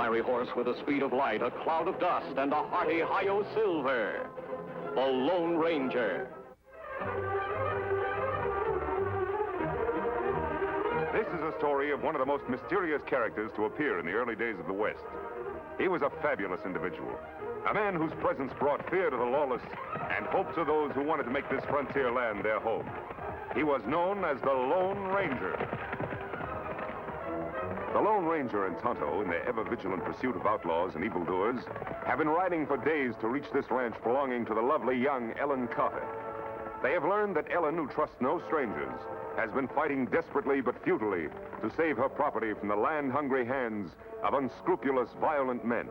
fiery horse with the speed of light, a cloud of dust, and a hearty hi-yo silver. The Lone Ranger. This is a story of one of the most mysterious characters to appear in the early days of the West. He was a fabulous individual, a man whose presence brought fear to the lawless and hope to those who wanted to make this frontier land their home. He was known as the Lone Ranger. The Lone Ranger and Tonto, in their ever-vigilant pursuit of outlaws and evildoers, have been riding for days to reach this ranch belonging to the lovely young Ellen Carter. They have learned that Ellen, who trusts no strangers, has been fighting desperately but futilely to save her property from the land-hungry hands of unscrupulous, violent men.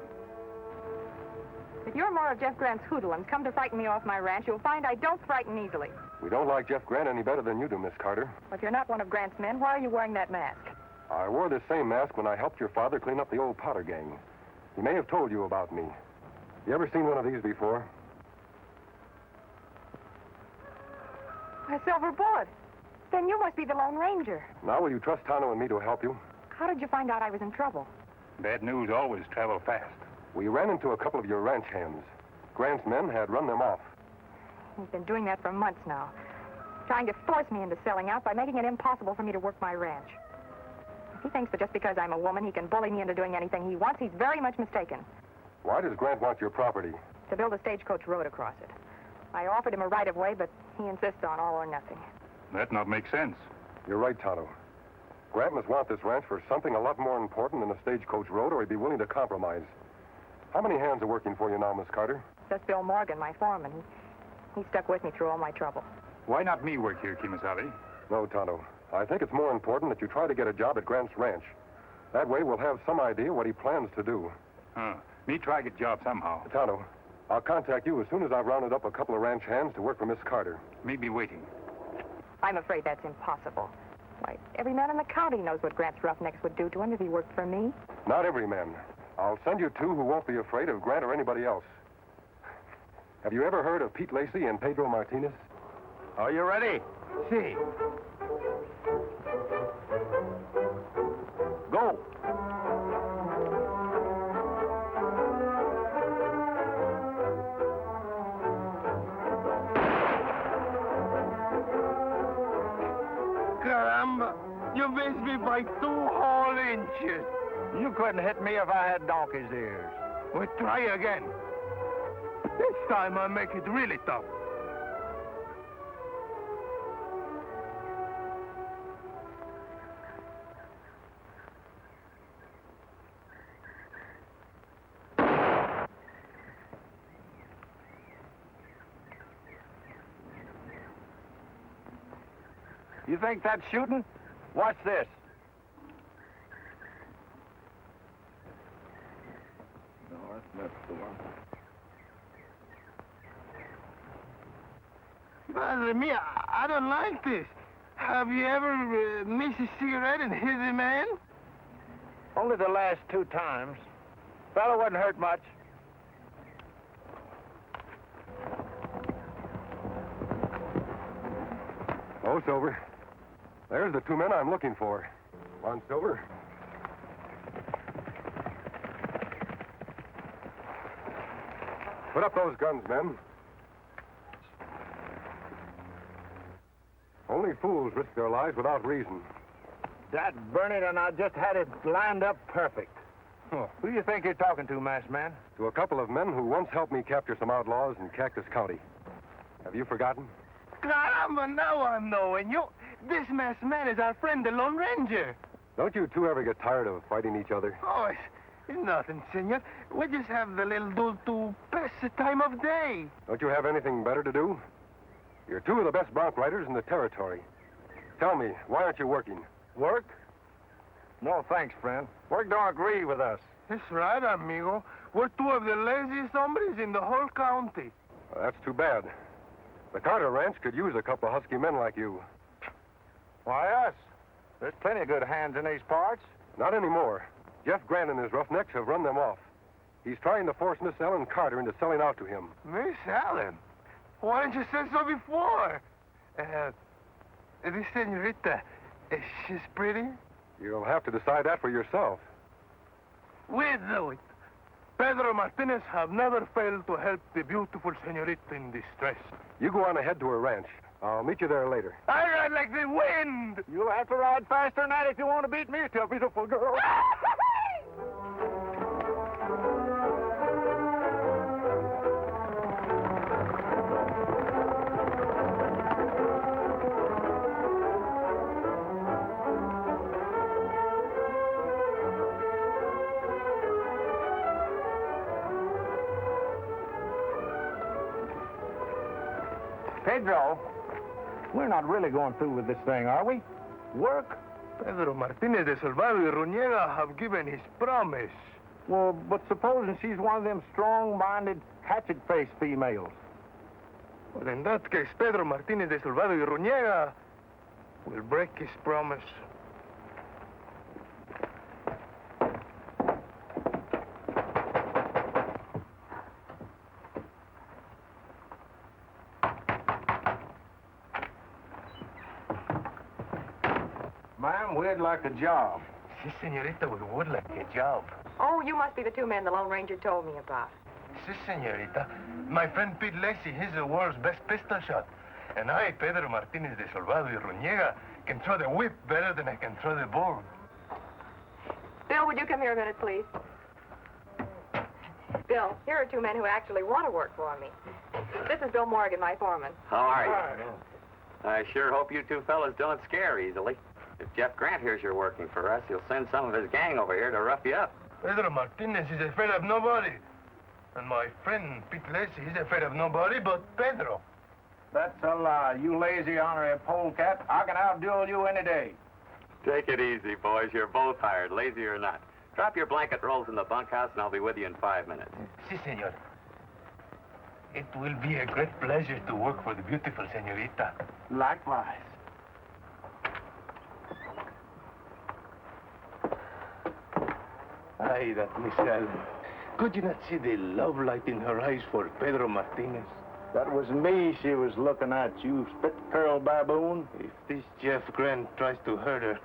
If you're more of Jeff Grant's hoodlums come to frighten me off my ranch, you'll find I don't frighten easily. We don't like Jeff Grant any better than you do, Miss Carter. But if you're not one of Grant's men, why are you wearing that mask? I wore this same mask when I helped your father clean up the old Potter gang. He may have told you about me. You ever seen one of these before? A silver bullet. Then you must be the Lone Ranger. Now will you trust Tonto and me to help you? How did you find out I was in trouble? Bad news always travel fast. We ran into a couple of your ranch hands. Grant's men had run them off. He's been doing that for months now, trying to force me into selling out by making it impossible for me to work my ranch. If he thinks that just because I'm a woman he can bully me into doing anything he wants, he's very much mistaken. Why does Grant want your property? To build a stagecoach road across it. I offered him a right-of-way, but he insists on all or nothing. That not make sense. You're right, Tonto. Grant must want this ranch for something a lot more important than a stagecoach road, or he'd be willing to compromise. How many hands are working for you now, Miss Carter? Just Bill Morgan, my foreman. He stuck with me through all my trouble. Why not me work here, Kimasabi? No, Tonto. I think it's more important that you try to get a job at Grant's ranch. That way we'll have some idea what he plans to do. Me try get job somehow. Tonto, I'll contact you as soon as I've rounded up a couple of ranch hands to work for Miss Carter. Me be waiting. I'm afraid that's impossible. Why, every man in the county knows what Grant's roughnecks would do to him if he worked for me. Not every man. I'll send you two who won't be afraid of Grant or anybody else. Have you ever heard of Pete Lacey and Pedro Martinez? Are you ready? See. Go. Caramba, you missed me by 2 whole inches. You couldn't hit me if I had donkey's ears. We'll try again. This time I'll make it really tough. You think that's shooting? Watch this. No, that's not the one. Madre mia, I don't like this. Have you ever missed a cigarette and hit a man? Only the last 2 times. Fellow wasn't hurt much. Oh, Silver. There's the 2 men I'm looking for. Come on, Silver. Put up those guns, men. Only fools risk their lives without reason. That burning, and I just had it lined up perfect. Who do you think you're talking to, masked man? To a couple of men who once helped me capture some outlaws in Cactus County. Have you forgotten? Caramba, now I'm knowing you. This masked man is our friend, the Lone Ranger. Don't you two ever get tired of fighting each other? Oh, it's nothing, senor. We just have the little dude to pass the time of day. Don't you have anything better to do? You're 2 of the best bronc riders in the territory. Tell me, why aren't you working? Work? No, thanks, friend. Work don't agree with us. That's right, amigo. We're 2 of the laziest hombres in the whole county. Well, that's too bad. The Carter Ranch could use a couple of husky men like you. Why us? There's plenty of good hands in these parts. Not anymore. Jeff Grant and his roughnecks have run them off. He's trying to force Miss Ellen Carter into selling out to him. Miss Ellen? Why didn't you say so before? This senorita, she's pretty? You'll have to decide that for yourself. We do it. Pedro Martinez have never failed to help the beautiful senorita in distress. You go on ahead to her ranch. I'll meet you there later. I ride like the wind. You'll have to ride faster than that if you want to beat me to a beautiful girl. Pedro, we're not really going through with this thing, are we? Work? Pedro Martinez de Salvador y Ruñega have given his promise. Well, but supposing she's one of them strong-minded, hatchet-faced females. Well, in that case, Pedro Martinez de Salvador y Ruñega will break his promise. Ma'am, we'd like a job. Si, senorita, we would like a job. Oh, you must be the two men the Lone Ranger told me about. Si, senorita. My friend Pete Lacey, he's the world's best pistol shot. And I, Pedro Martinez de Salvador y Ruñega, can throw the whip better than I can throw the bow. Bill, would you come here a minute, please? Bill, here are two men who actually want to work for me. This is Bill Morgan, my foreman. How are you? I sure hope you two fellas don't scare easily. If Jeff Grant hears you're working for us, he'll send some of his gang over here to rough you up. Pedro Martinez is afraid of nobody. And my friend Pete Lacey, he's afraid of nobody but Pedro. That's a lie, you lazy honorary polecat. I can outduel you any day. Take it easy, boys. You're both hired, lazy or not. Drop your blanket rolls in the bunkhouse, and I'll be with you in 5 minutes. Si, senor. It will be a great pleasure to work for the beautiful senorita. Likewise. Ay, that Michelle. Could you not see the love light in her eyes for Pedro Martinez? That was me she was looking at, you spit-curl baboon. If this Jeff Grant tries to hurt her,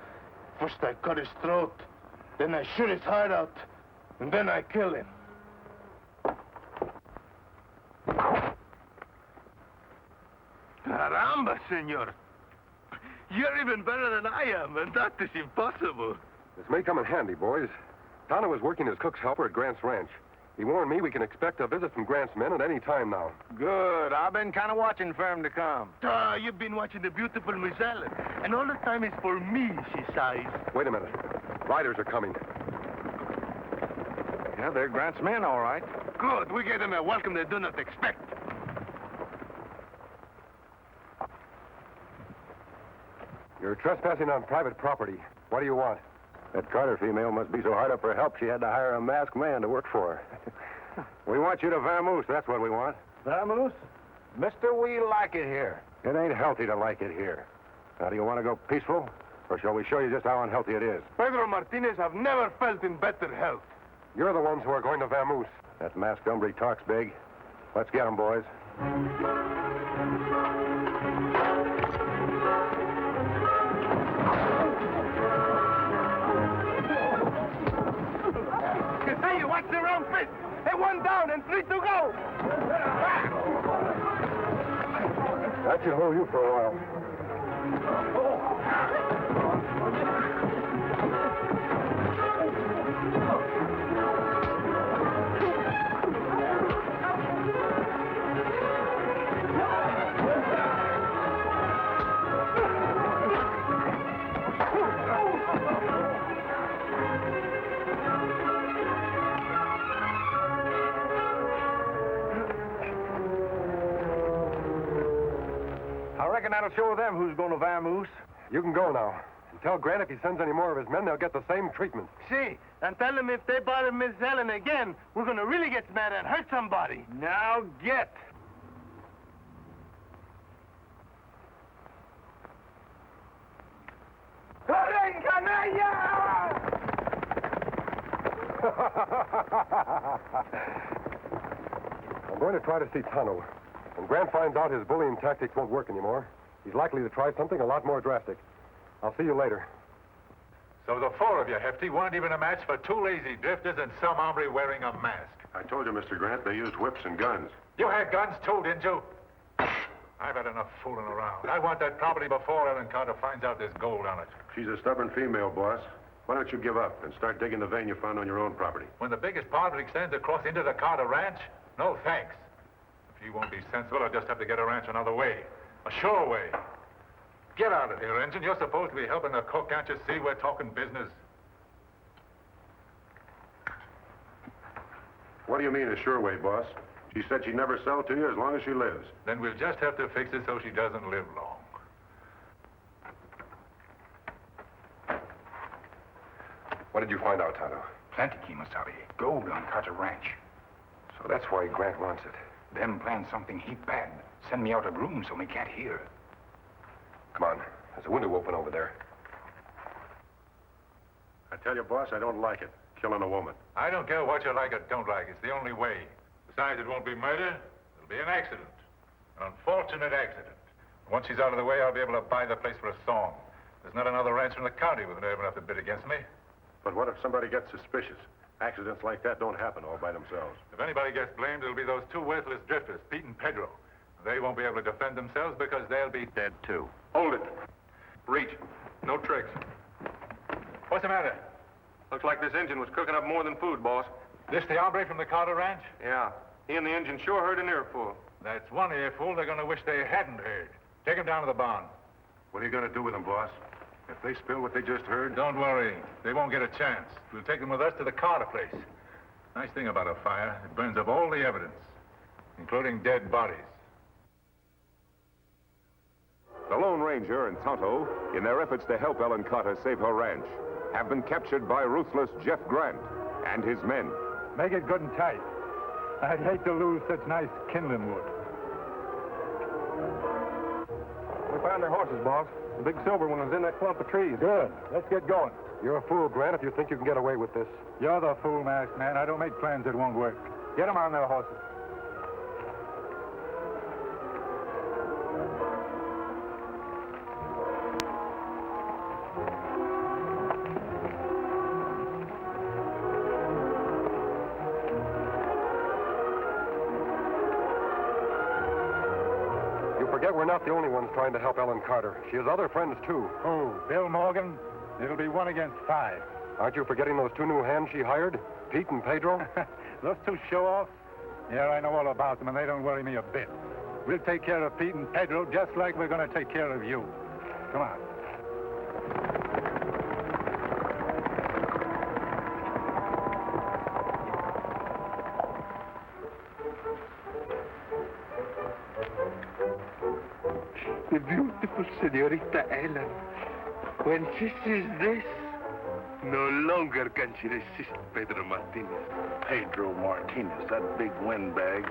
first I cut his throat, then I shoot his heart out, and then I kill him. Caramba, senor. You're even better than I am, and that is impossible. This may come in handy, boys. Tana was working as cook's helper at Grant's ranch. He warned me we can expect a visit from Grant's men at any time now. Good. I've been kind of watching for him to come. You've been watching the beautiful Miss Ellen, and all the time it's for me, she sighs. Wait a minute. Riders are coming. Yeah, they're Grant's men, all right. Good. We gave them a welcome they do not expect. You're trespassing on private property. What do you want? That Carter female must be so hard up for help she had to hire a masked man to work for her. We want you to vamoose, that's what we want. Vamoose? Mister, we like it here. It ain't healthy to like it here. Now, do you want to go peaceful, or shall we show you just how unhealthy it is? Pedro Martinez have never felt in better health. You're the ones who are going to vamoose. That masked hombre talks big. Let's get him, boys. Hey, you watch their own fist. Hey, one down and 3 to go. That should hold you for a while. I reckon that'll show them who's going to vamoose. You can go now. And tell Grant if he sends any more of his men, they'll get the same treatment. See, and tell them if they bother Miss Ellen again, we're going to really get mad and hurt somebody. Now get. I'm going to try to see Tano. When Grant finds out his bullying tactics won't work anymore, he's likely to try something a lot more drastic. I'll see you later. So the four of you, Hefty, weren't even a match for two lazy drifters and some hombre wearing a mask. I told you, Mr. Grant, they used whips and guns. You had guns too, didn't you? I've had enough fooling around. I want that property before Ellen Carter finds out there's gold on it. She's a stubborn female, boss. Why don't you give up and start digging the vein you found on your own property? When the biggest part of it extends across into the Carter Ranch? No, thanks. If you won't be sensible, I'll just have to get a ranch another way. A sure way. Get out of here, Engine. You're supposed to be helping the cook. Can't you see we're talking business? What do you mean, a sure way, boss? She said she'd never sell to you as long as she lives. Then we'll just have to fix it so she doesn't live long. What did you find out, Tonto? Plenty, Kemosabe. Gold on Carter Ranch. So that's why Grant wants it. Them plan something heap bad. Send me out of room so me can't hear. Come on. There's a window open over there. I tell you, boss, I don't like it. Killing a woman. I don't care what you like or don't like. It's the only way. Besides, it won't be murder. It'll be an accident. An unfortunate accident. Once she's out of the way, I'll be able to buy the place for a song. There's not another rancher in the county with nerve enough to bid against me. But what if somebody gets suspicious? Accidents like that don't happen all by themselves. If anybody gets blamed, it'll be those two worthless drifters, Pete and Pedro. They won't be able to defend themselves because they'll be dead, too. Hold it. Reach. No tricks. What's the matter? Looks like this engine was cooking up more than food, boss. This the hombre from the Carter Ranch? Yeah. He and the engine sure heard an earful. That's one earful they're going to wish they hadn't heard. Take him down to the barn. What are you going to do with them, boss? If they spill what they just heard... Don't worry. They won't get a chance. We'll take them with us to the Carter place. Nice thing about a fire, it burns up all the evidence, including dead bodies. The Lone Ranger and Tonto, in their efforts to help Ellen Carter save her ranch, have been captured by ruthless Jeff Grant and his men. Make it good and tight. I'd hate to lose such nice kindling wood. We found their horses, boss. The big silver one was in that clump of trees. Good. Let's get going. You're a fool, Grant, if you think you can get away with this. You're the fool, masked man. I don't make plans that won't work. Get them on their horses. We're not the only ones trying to help Ellen Carter. She has other friends, too. Oh, Bill Morgan? It'll be 1 against 5. Aren't you forgetting those two new hands she hired? Pete and Pedro? Those two show-offs? Yeah, I know all about them, and they don't worry me a bit. We'll take care of Pete and Pedro just like we're going to take care of you. Come on. The beautiful Senorita Ellen, when she sees this, no longer can she resist Pedro Martinez. Pedro Martinez, that big windbag.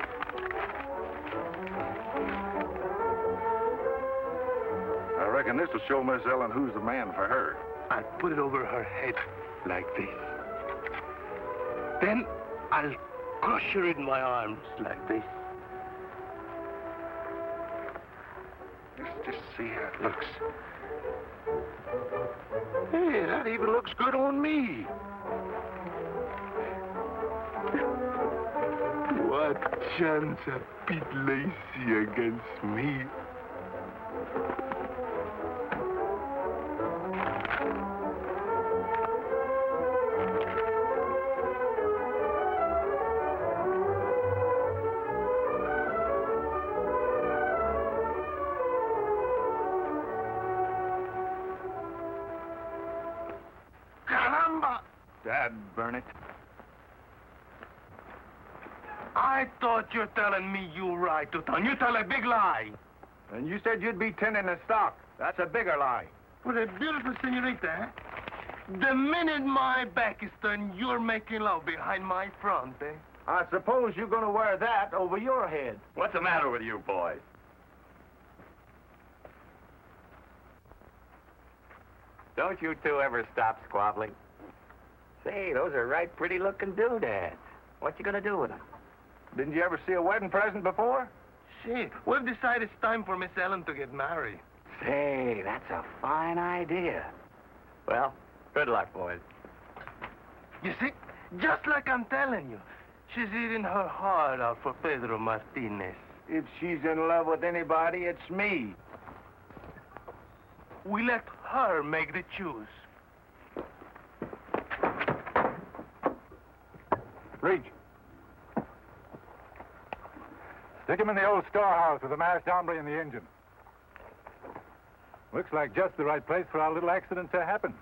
I reckon this will show Miss Ellen who's the man for her. I'll put it over her head like this. Then I'll crush her in my arms like this. Let's just see how it looks. Hey, that even looks good on me. What chance of Pete Lacey against me? Dad, burn it. I thought you're telling me you right to town. You tell a big lie. And you said you'd be tending the stock. That's a bigger lie. What a beautiful senorita, eh? The minute my back is turned, you're making love behind my front, eh? I suppose you're going to wear that over your head. What's the matter with you boys? Don't you two ever stop squabbling? Say, those are right pretty-looking doodads. What you gonna do with them? Didn't you ever see a wedding present before? Say, we've decided it's time for Miss Ellen to get married. Say, that's a fine idea. Well, Good luck, boys. You see, just like I'm telling you, she's eating her heart out for Pedro Martinez. If she's in love with anybody, it's me. We let her make the choose. Reach. Stick him in the old storehouse with the masked hombre and the engine. Looks like just the right place for our little accident to happen.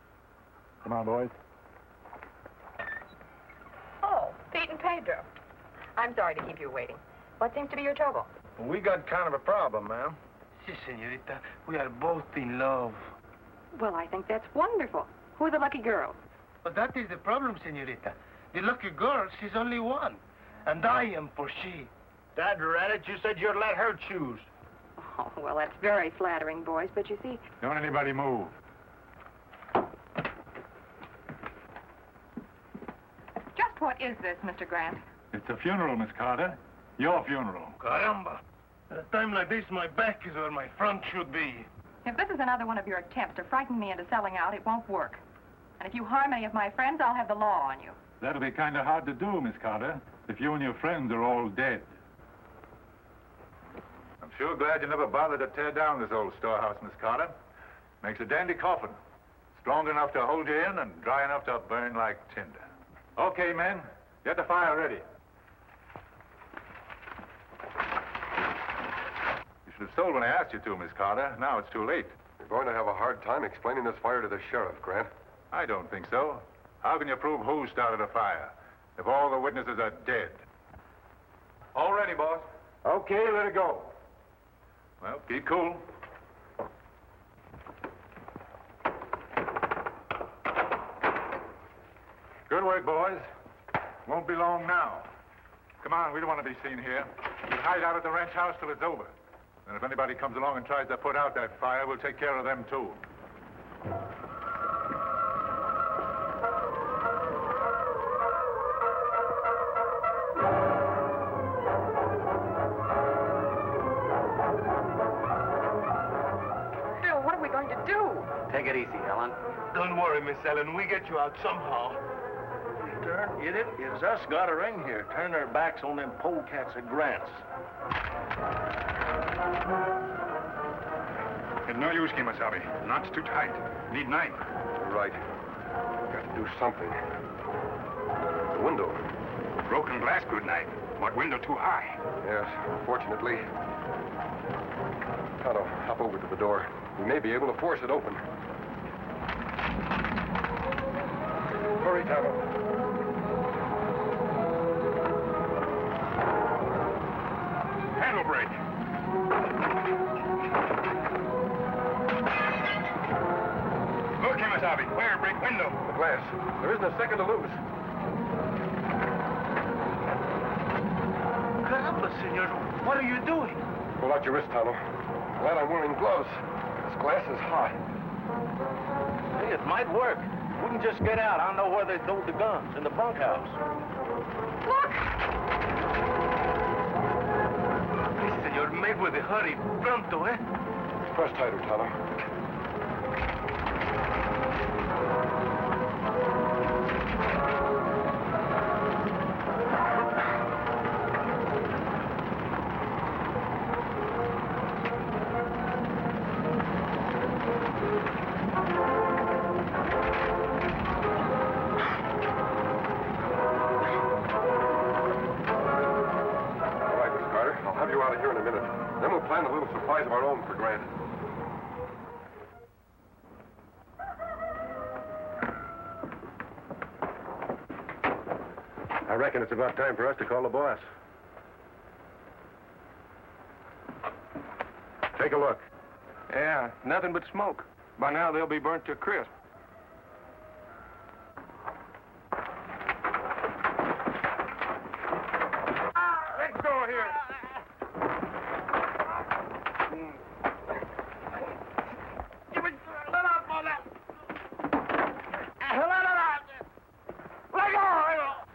Come on, boys. Oh, Pete and Pedro. I'm sorry to keep you waiting. What seems to be your trouble? We got kind of a problem, ma'am. Si, senorita, we are both in love. Well, I think that's wonderful. Who are the lucky girls? But that is the problem, senorita. The lucky girl, she's only one. And I am for she. Dad ran it. You said you'd let her choose. Oh, well, that's very flattering, boys, but you see... Don't anybody move. Just what is this, Mr. Grant? It's a funeral, Miss Carter. Your funeral. Caramba. At a time like this, my back is where my front should be. If this is another one of your attempts to frighten me into selling out, it won't work. And if you harm any of my friends, I'll have the law on you. That'll be kind of hard to do, Miss Carter, if you and your friends are all dead. I'm sure glad you never bothered to tear down this old storehouse, Miss Carter. Makes a dandy coffin. Strong enough to hold you in and dry enough to burn like tinder. Okay, men. Get the fire ready. You should have sold when I asked you to, Miss Carter. Now it's too late. You're going to have a hard time explaining this fire to the sheriff, Grant. I don't think so. How can you prove who started a fire if all the witnesses are dead? All ready, boss. Okay, let it go. Well, keep cool. Good work, boys. Won't be long now. Come on, we don't want to be seen here. We'll hide out at the ranch house till it's over. And if anybody comes along and tries to put out that fire, we'll take care of them, too. Phil, what are we going to do? Take it easy, Ellen. Don't worry, Miss Ellen. We get you out somehow. Turn, idiot. It's us got her in here. Turn their backs on them polecats at Grant's. It's no use, Kimasabi. Knot's too tight. Need knife. You're right. Got to do something. The window. Broken glass, good knife. But window too high. Yes, fortunately. Tonto, hop over to the door. We may be able to force it open. Hurry, Tonto. Handle brake. Look, Kimasabi. Where? Break window. The glass. There isn't a second to lose. Caramba, senor. What are you doing? Pull out your wrist, Tonto. Glad I'm wearing gloves. This glass is hot. Hey, it might work. We can just get out. I know where they stowed the guns, in the bunkhouse. Look! Please, senor, make with a hurry. Pronto, eh? Press tighter, Tonto. Out of here in a minute. Then we'll plan a little supplies of our own for Grant. I reckon it's about time for us to call the boss. Take a look. Yeah, nothing but smoke. By now, they'll be burnt to a crisp. Let's go here.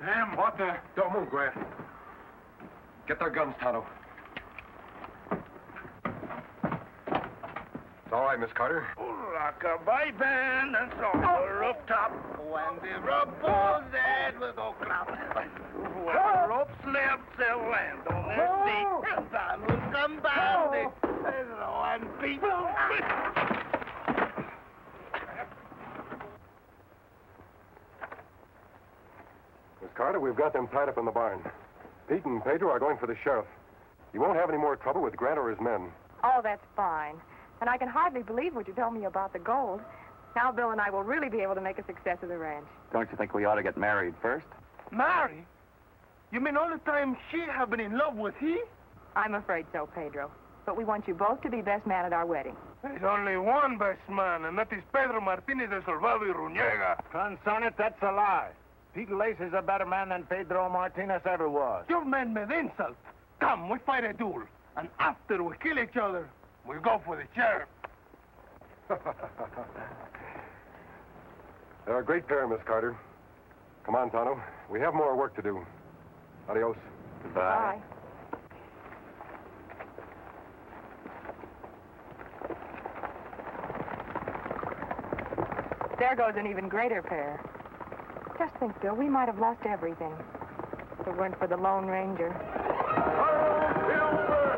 Damn, what the... Don't move, Grant. Get their guns, Tonto. All right, Miss Carter. Rock-a-bye band and on the rooftop. When the ruffles head will go clap. When the rope slips, they'll land on their feet. And time will come bounding. Hello, and feet. Miss Carter, we've got them tied up in the barn. Pete and Pedro are going for the sheriff. You won't have any more trouble with Grant or his men. Oh, that's fine. And I can hardly believe what you told me about the gold. Now Bill and I will really be able to make a success of the ranch. Don't you think we ought to get married first? Marry? You mean all the time she have been in love with he? I'm afraid so, Pedro. But we want you both to be best man at our wedding. There's only one best man, and that is Pedro Martinez de Salvado y Ruñega. Concerning it, that's a lie. Pete Lacey's a better man than Pedro Martinez ever was. Your man made insult. Come, we fight a duel. And after we kill each other, we'll go for the sheriff. They're a great pair, Miss Carter. Come on, Tonto. We have more work to do. Adios. Bye. There goes an even greater pair. Just think, Bill, we might have lost everything if it weren't for the Lone Ranger. Silver!